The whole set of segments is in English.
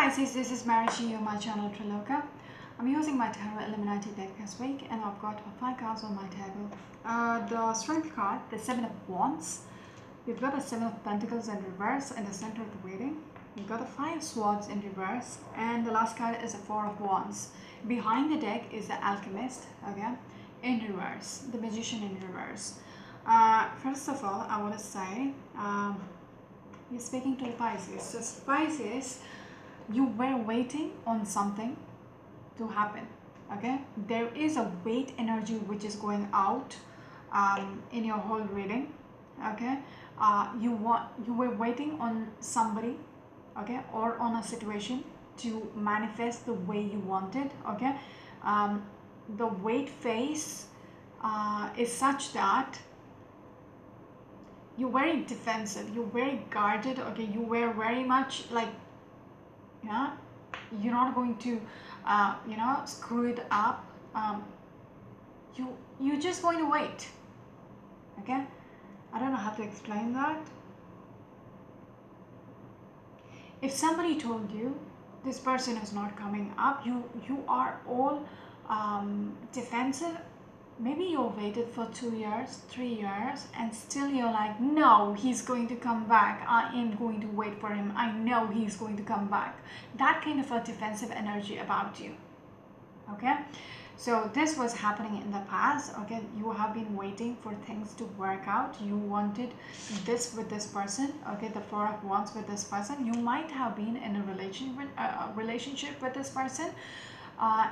Pisces, this is Mary Shio, my channel Triloka. I'm using my Tarot Illuminati deck this week, and I've got 5 cards on my table. The Strength card, the 7 of Wands. We've got the 7 of Pentacles in reverse in the center of the reading. We've got the 5 of Swords in reverse, and the last card is the 4 of Wands. Behind the deck is the Alchemist, again, in reverse, the Magician in reverse. First of all, I want to say, you're speaking to the Pisces. So Pisces, you were waiting on something to happen. Okay, there is a weight energy which is going out in your whole reading. Okay, you were waiting on somebody, okay, or on a situation to manifest the way you wanted. Okay, the weight phase is such that you're very defensive, you're very guarded. Okay, you were very much like, yeah, you're not going to screw it up. You're just going to wait. Okay, I don't know how to explain that. If somebody told you this person is not coming up, you are all defensive. Maybe you waited for 2 years, 3 years, and still you're like, no, he's going to come back. I am going to wait for him. I know he's going to come back. That kind of a defensive energy about you. Okay, so this was happening in the past. Okay, you have been waiting for things to work out. You wanted this with this person. Okay, the 4 of Wands with this person. You might have been in a relationship with this person.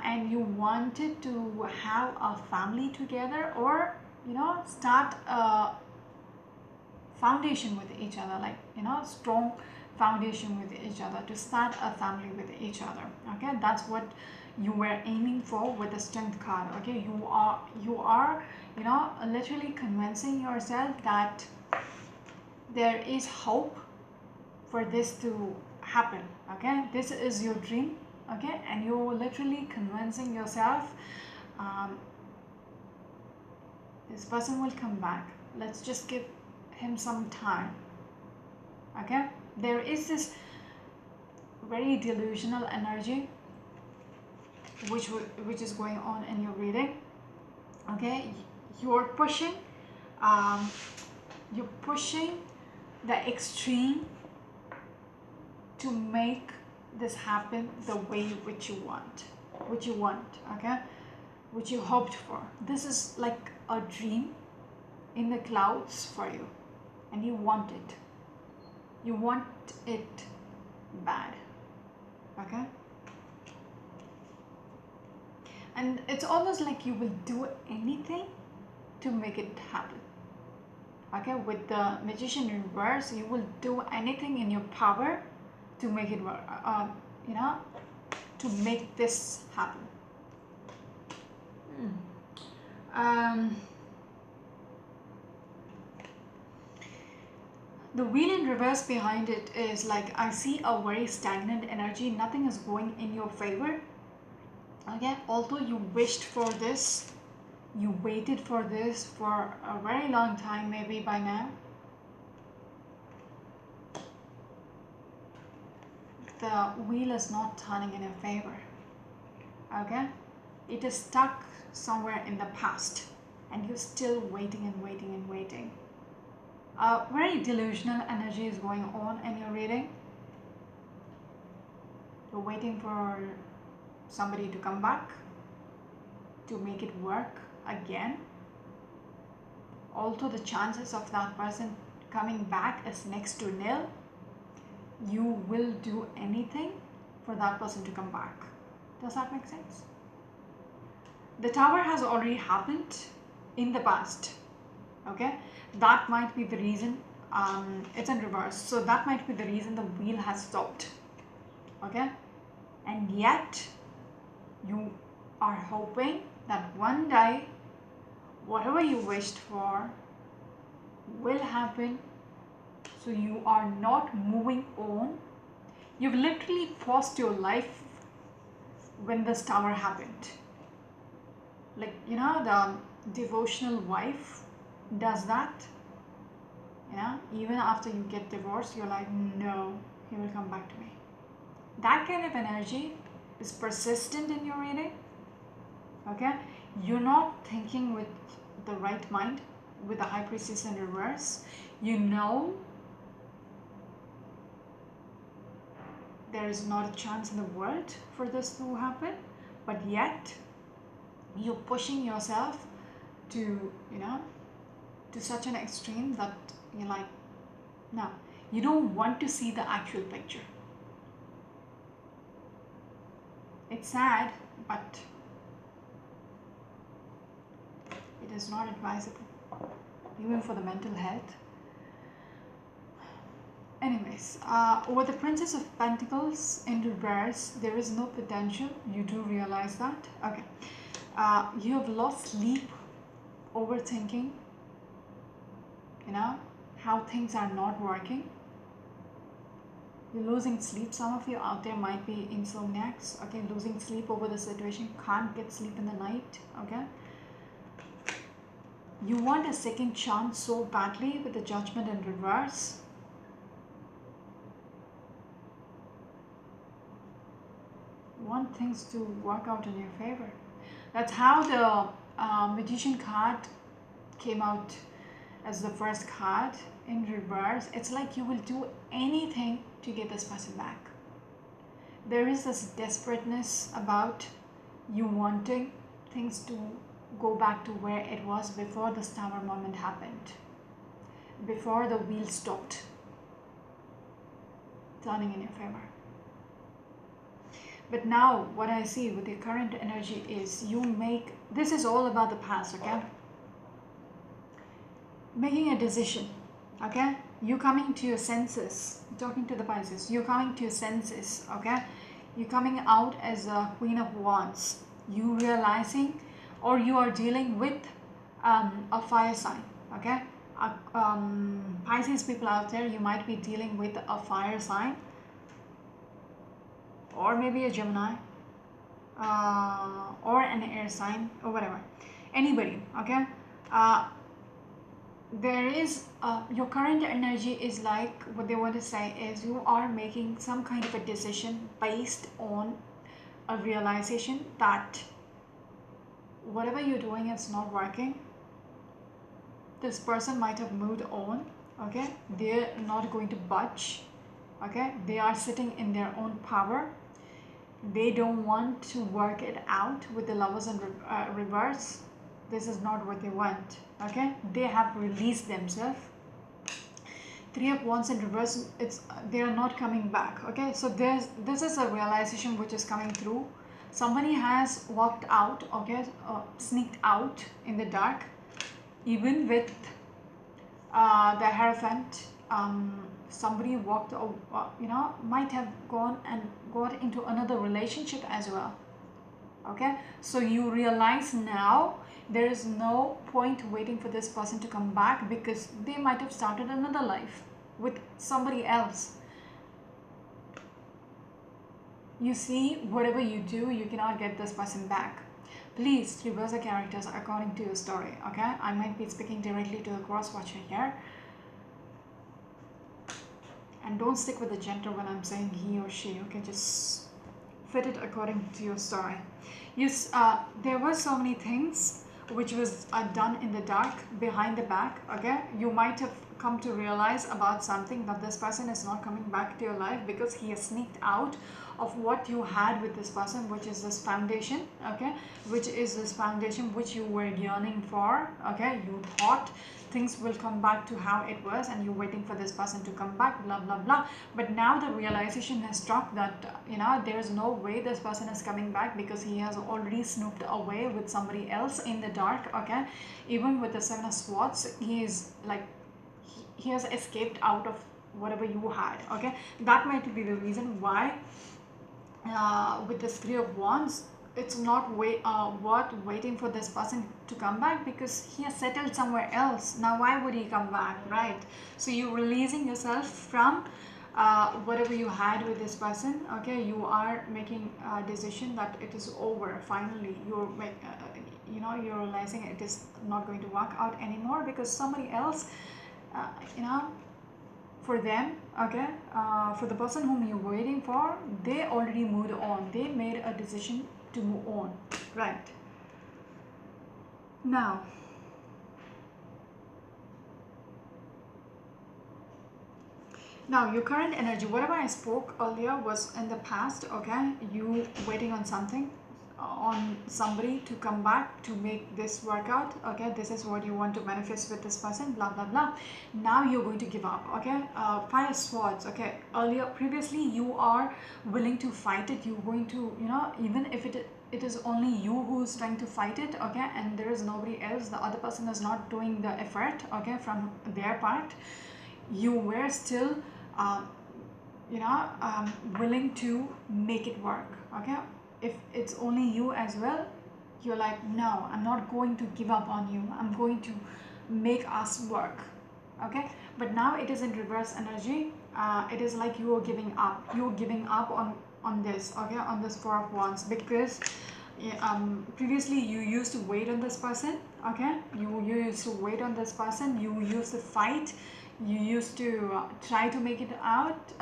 And you wanted to have a family together, or start a foundation with each other, like strong foundation with each other, to start a family with each other. Okay, that's what you were aiming for with the Strength card. Okay, you are literally convincing yourself that there is hope for this to happen. Okay, this is your dream. Okay, and you're literally convincing yourself, this person will come back. Let's just give him some time. Okay, there is this very delusional energy which is going on in your reading. Okay, you're pushing the extreme to make this happen the way which you want, okay, which you hoped for. This is like a dream in the clouds for you, and you want it bad. Okay, and it's almost like you will do anything to make it happen. Okay, with the Magician in reverse, you will do anything in your power to make it work, to make this happen. The wheel in reverse behind it is like, I see a very stagnant energy. Nothing is going in your favor. Okay, although you wished for this, you waited for this for a very long time, maybe by now. The wheel is not turning in your favor. Okay, it is stuck somewhere in the past, and you're still waiting and waiting and waiting. Very delusional energy is going on in your reading. You're waiting for somebody to come back, to make it work again. Although the chances of that person coming back is next to nil, you will do anything for that person to come back. Does that make sense? The Tower has already happened in the past. Okay, that might be the reason. It's in reverse, so that might be the reason the wheel has stopped. Okay, and yet you are hoping that one day whatever you wished for will happen. So you are not moving on. You've literally paused your life when this Tower happened. Like, the devotional wife does that. Even after you get divorced, you're like, no, he will come back to me. that kind of energy is persistent in your reading. Okay, you're not thinking with the right mind with the High Priestess in reverse. You know there is not a chance in the world for this to happen, but yet you're pushing yourself to, to such an extreme that you're like, no, you don't want to see the actual picture. It's sad, but it is not advisable, even for the mental health. Anyways, with the Princess of Pentacles in reverse, there is no potential. You do realize that? Okay. You have lost sleep, overthinking, how things are not working. You're losing sleep. Some of you out there might be insomniacs, okay, losing sleep over the situation, can't get sleep in the night, okay. You want a second chance so badly with the Judgment in reverse. You want things to work out in your favor. That's how the Magician card came out as the first card in reverse. It's like you will do anything to get this person back. There is this desperateness about you wanting things to go back to where it was before this Tower moment happened, before the wheel stopped turning in your favor. But now what I see with the current energy is this is all about the past, okay? Making a decision, okay? You coming to your senses, talking to the Pisces, you're coming to your senses, okay? You're coming out as a Queen of Wands. You realizing, or you are dealing with a fire sign, okay? Pisces people out there, you might be dealing with a fire sign, or maybe a Gemini, or an air sign, or whatever. Anybody, okay? There is your current energy is like, what they want to say is you are making some kind of a decision based on a realization that whatever you're doing is not working. This person might have moved on, okay? They're not going to budge, okay? They are sitting in their own power. They don't want to work it out with the Lovers in reverse. This is not what they want, okay? They have released themselves. Three of Wands in reverse, they are not coming back, okay? So this is a realization which is coming through. Somebody has walked out, okay, sneaked out in the dark, even with the Hierophant. Somebody walked, might have gone and got into another relationship as well, okay? So you realize now there is no point waiting for this person to come back, because they might have started another life with somebody else. You see, whatever you do, you cannot get this person back. Please reverse the characters according to your story, okay? I might be speaking directly to the cross watcher here. And don't stick with the gender when I'm saying he or she, okay? Just fit it according to your story. There were so many things which was done in the dark, behind the back, okay? You might have come to realize about something, that this person is not coming back to your life because he has sneaked out of what you had with this person, which is this foundation, okay? Which is this foundation which you were yearning for, okay? You thought things will come back to how it was, and you're waiting for this person to come back, blah blah blah. But now the realization has struck that there is no way this person is coming back, because he has already snooped away with somebody else in the dark, okay? Even with the Seven of Swords, he is like, he has escaped out of whatever you had, okay? That might be the reason why with this Three of Wands, it's not worth waiting for this person to come back, because he has settled somewhere else. Now why would he come back, right? So you're releasing yourself from whatever you had with this person, okay? You are making a decision that it is over. Finally you're realizing it is not going to work out anymore, because somebody else for them, okay, for the person whom you're waiting for, they already moved on. They made a decision to move on, right? Now, your current energy, whatever I spoke earlier was in the past, okay? You waiting on something, on somebody to come back to make this work out, okay? This is what you want to manifest with this person, blah blah blah. Now you're going to give up, okay? Fire swords, okay? Earlier, previously, you are willing to fight it. You're going to, even if it is only you who's trying to fight it, okay, and there is nobody else, the other person is not doing the effort, okay, from their part, you were still um, willing to make it work, okay? If it's only you as well, you're like, no, I'm not going to give up on you, I'm going to make us work, okay? But now it is in reverse energy. It is like you're giving up on this, okay, on this Four of Wands, because previously you used to wait on this person, okay? You used to wait on this person, you used to fight, you used to try to make it out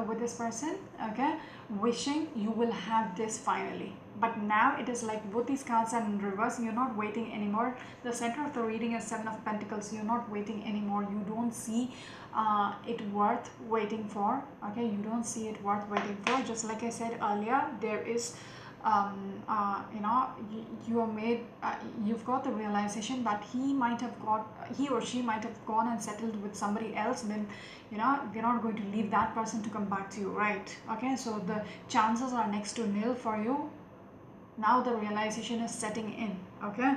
with this person, okay, wishing you will have this finally. But now it is like both these cards are in reverse. You're not waiting anymore. The center of the reading is Seven of Pentacles. You're not waiting anymore. You don't see it worth waiting for, okay? You don't see it worth waiting for. Just like I said earlier, there is you are made, you've got the realization that he or she might have gone and settled with somebody else, and then they're not going to leave that person to come back to you, right? Okay, so the chances are next to nil for you. Now the realization is setting in, okay?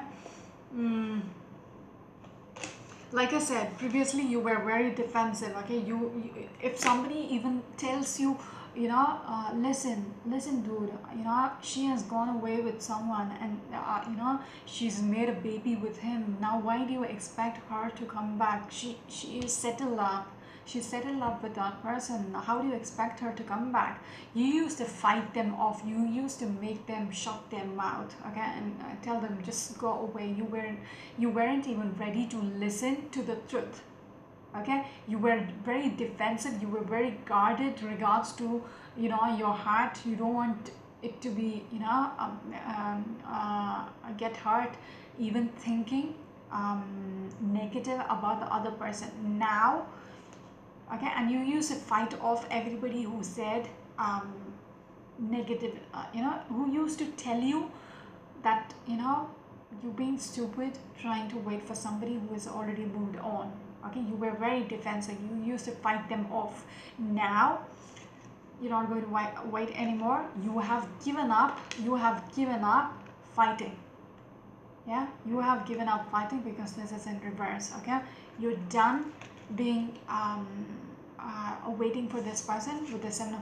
Like I said previously, you were very defensive, okay? You if somebody even tells you, listen dude, she has gone away with someone, and she's made a baby with him. Now why do you expect her to come back? She is settled up. She's settled up with that person. How do you expect her to come back? You used to fight them off. You used to make them shut their mouth, okay, and tell them just go away. You weren't even ready to listen to the truth, okay? You were very defensive. You were very guarded regards to your heart. You don't want it to be get hurt, even thinking negative about the other person. Now, okay, and you used to fight off everybody who said negative, who used to tell you that you're being stupid trying to wait for somebody who has already moved on, okay? You were very defensive. You used to fight them off. Now you're not going to wait anymore. You have given up fighting. Yeah, you have given up fighting because this is in reverse, okay? You're done being waiting for this person with the Seven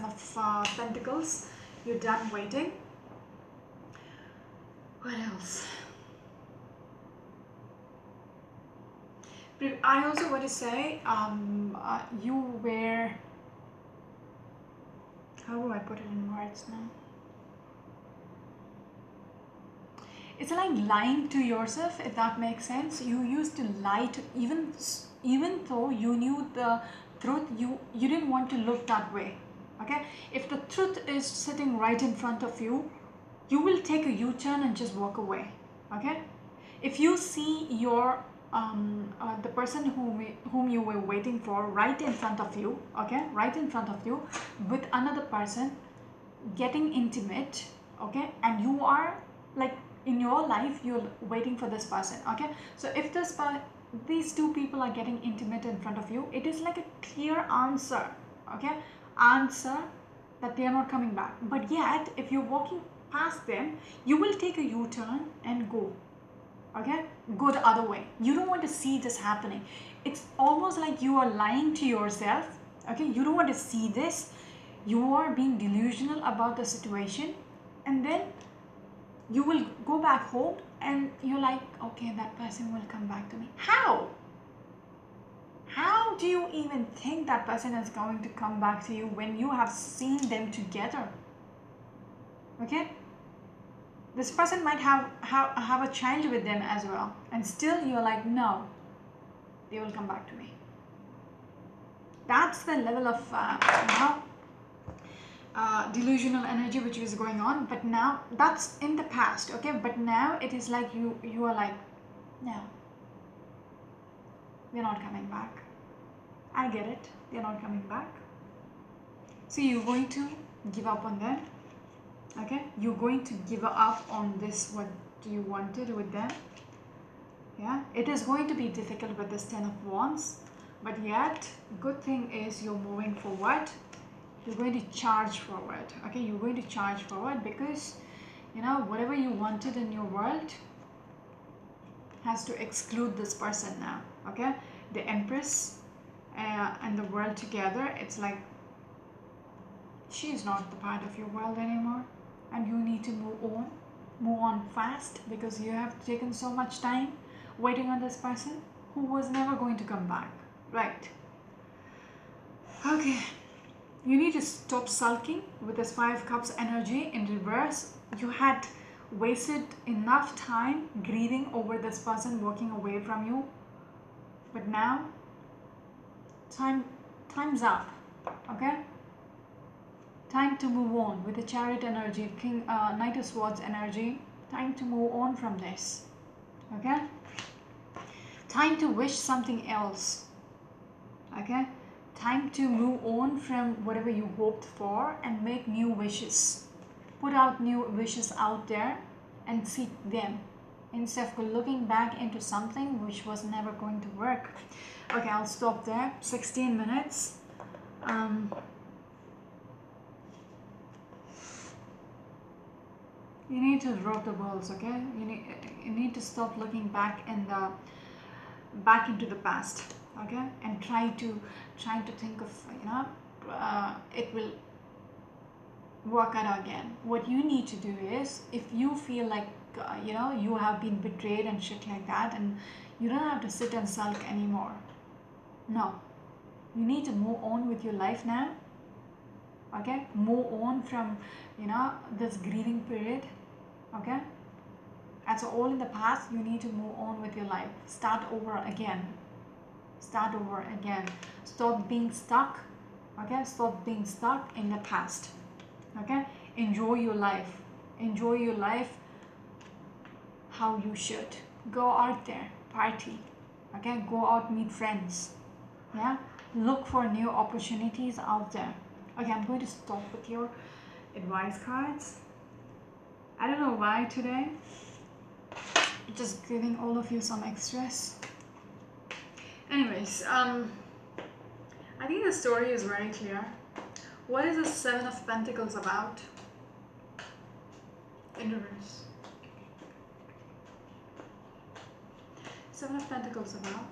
of Pentacles. You're done waiting. What else? I also want to say you were, how do I put it in words now? It's like lying to yourself, if that makes sense. You used to lie to, even though you knew the truth, you didn't want to look that way, okay? If the truth is sitting right in front of you, you will take a U-turn and just walk away, okay? If you see your the person whom you were waiting for right in front of you, okay, right in front of you with another person getting intimate, okay, and you are like in your life you're waiting for this person, okay? So if these two people are getting intimate in front of you, it is like a clear answer, okay, answer that they are not coming back. But yet if you're walking past them, you will take a U-turn and go, okay, go the other way. You don't want to see this happening. It's almost like you are lying to yourself, okay? You don't want to see this. You are being delusional about the situation, and then you will go back home and you're like, okay, that person will come back to me. How do you even think that person is going to come back to you when you have seen them together, okay? This person might have a child with them as well, and still you're like, no, they will come back to me. That's the level of delusional energy which is going on. But now that's in the past, okay? But now it is like you are like, no, they're not coming back. I get it, they're not coming back. So you're going to give up on them, okay? You're going to give up on this, what you wanted with them. Yeah, it is going to be difficult with this 10 of Wands, but yet good thing is you're moving forward. You're going to charge forward, okay? You're going to charge forward because, you know, whatever you wanted in your world has to exclude this person now, okay? The Empress and the world together, it's like she's not the part of your world anymore, and you need to move on fast, because you have taken so much time waiting on this person who was never going to come back, right? Okay, you need to stop sulking with this 5 cups energy in reverse. You had wasted enough time grieving over this person walking away from you, but now time's up, okay? Time to move on with the Chariot energy, Knight of Swords energy. Time to move on from this, okay? Time to wish something else, okay? Time to move on from whatever you hoped for and make new wishes. Put out new wishes out there and seek them instead of looking back into something which was never going to work. Okay, I'll stop there. 16 minutes. You need to drop the balls, okay? You need to stop looking back into the past, okay? And trying to think of, you know, it will work out again. What you need to do is, if you feel like you know, you have been betrayed and shit like that, and you don't have to sit and sulk anymore. No, you need to move on with your life now, okay? Move on from, you know, this grieving period, okay? That's all in the past. You need to move on with your life. Start over again. Start over again. Stop being stuck, okay? Stop being stuck in the past, okay? Enjoy your life. Enjoy your life how you should. Go out there, party, okay? Go out, meet friends, yeah? Look for new opportunities out there. Okay, I'm going to stop with your advice cards. I don't know why today, just giving all of you some extras. Anyways, I think the story is very clear. What is the 7 of Pentacles about? In reverse. 7 of Pentacles about?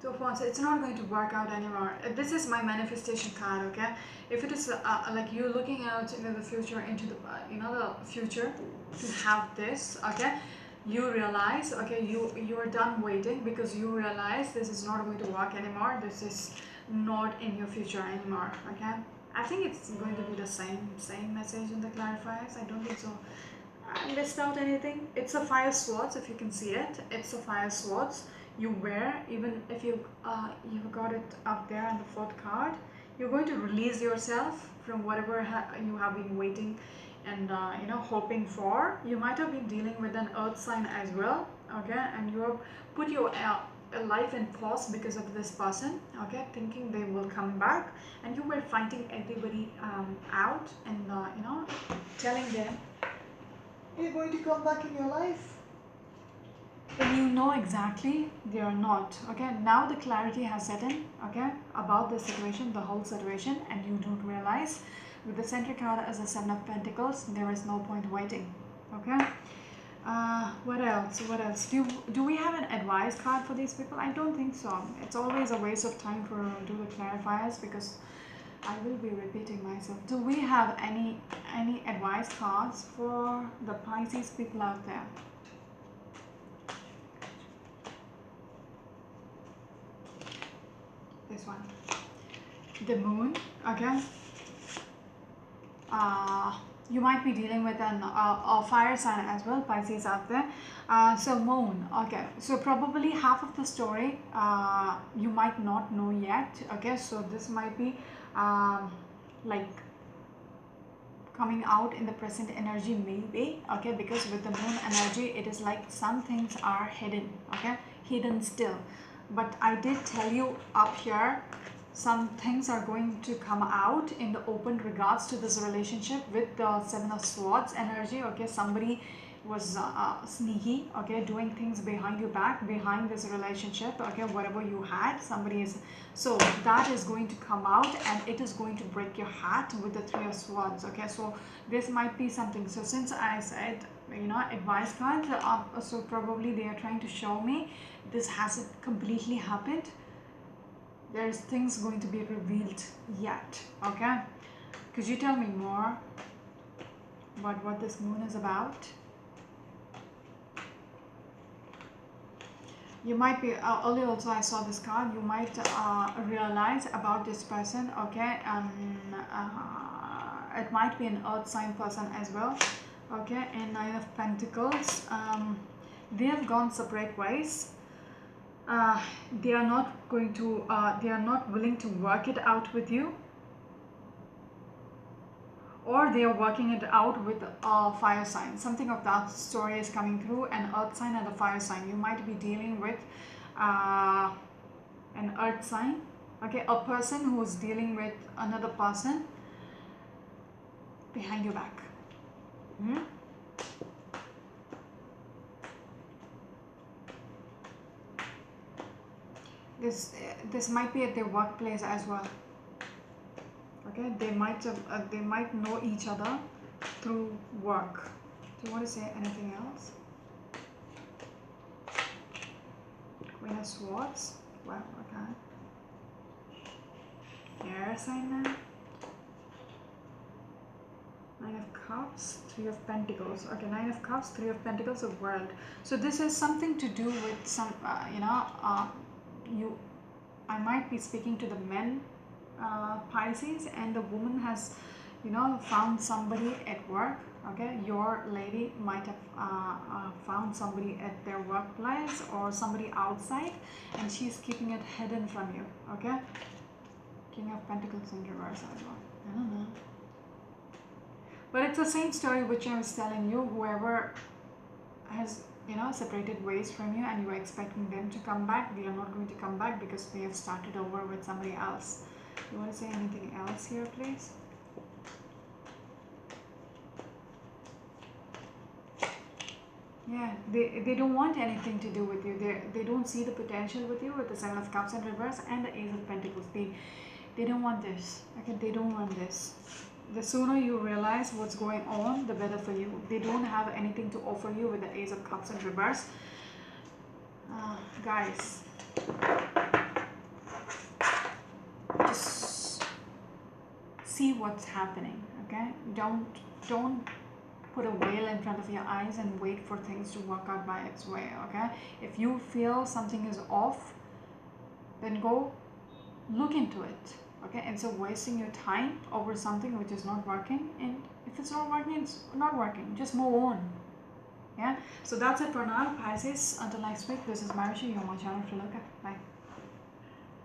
2 of Wands. It's not going to work out anymore. This is my manifestation card, okay? If it is like you're looking out into the future, into the the future to have this, okay? You realize, okay, you're done waiting because you realize this is not going to work anymore. This is not in your future anymore, okay? I think it's going to be the same message in the clarifiers. I don't think so. I missed out anything. It's a 5 swords, if you can see it. It's a 5 swords. You wear, even if you've got it up there on the 4th card, you're going to release yourself from whatever you have been waiting and hoping for. You might have been dealing with an earth sign as well, okay? And you have put your life in pause because of this person, okay? Thinking they will come back, and you were fighting everybody out and telling them you're going to come back in your life. And you know exactly they are not, okay? Now the clarity has set in, okay, about the situation, the whole situation, and you don't realize with the center card as a 7 of Pentacles, there is no point waiting, okay? What else? Do we have an advice card for these people? I don't think so. It's always a waste of time for do the clarifiers because I will be repeating myself. Do we have any advice cards for the Pisces people out there? This one, the Moon, okay? You might be dealing with a fire sign as well, Pisces out there. So moon, okay. So probably half of the story you might not know yet. Okay, so this might be like coming out in the present energy maybe. Okay, because with the moon energy, it is like some things are hidden. Okay, hidden still. But I did tell you up here, some things are going to come out in the open regards to this relationship with the Seven of Swords energy. Okay, somebody was sneaky, okay, doing things behind your back, behind this relationship. Okay, whatever you had, somebody is, so that is going to come out and it is going to break your heart with the Three of Swords. Okay, so this might be something. So since I said, you know, advice cards, so probably they are trying to show me this hasn't completely happened. There's things going to be revealed yet. Okay, could you tell me more about what this moon is about? You might be earlier also I saw this card. You might realize about this person. Okay, it might be an earth sign person as well. Okay, and Nine of Pentacles, they have gone separate ways. They are not going to they are not willing to work it out with you, or they are working it out with a fire sign. Something of that story is coming through, an earth sign and a fire sign. You might be dealing with an earth sign, okay, a person who is dealing with another person behind your back. This might be at their workplace as well. Okay, they might know each other through work. Do you want to say anything else? Queen of Swords. Well, okay. Air sign now. Nine of Cups, Three of Pentacles. Okay, Nine of Cups, Three of Pentacles, of World. So this is something to do with some, I might be speaking to the men, Pisces, and the woman has, found somebody at work. Okay, your lady might have found somebody at their workplace or somebody outside, and she's keeping it hidden from you. Okay, King of Pentacles in reverse as well. I don't know. But it's the same story which I was telling you. Whoever has, separated ways from you and you are expecting them to come back, they are not going to come back because they have started over with somebody else. You want to say anything else here, please? Yeah, they don't want anything to do with you. They don't see the potential with you with the Seven of Cups in reverse and the Ace of Pentacles. They don't want this. Okay, they don't want this. The sooner you realize what's going on, the better for you. They don't have anything to offer you with the Ace of Cups in reverse. Guys, just see what's happening. Okay, don't put a veil in front of your eyes and wait for things to work out by its way. Okay, if you feel something is off, then go look into it. Okay, and so wasting your time over something which is not working, and if it's not working, it's not working, just move on. Yeah, so that's it for now, Pisces. Until next week, this is Marishi. You're on my channel to look at. Bye.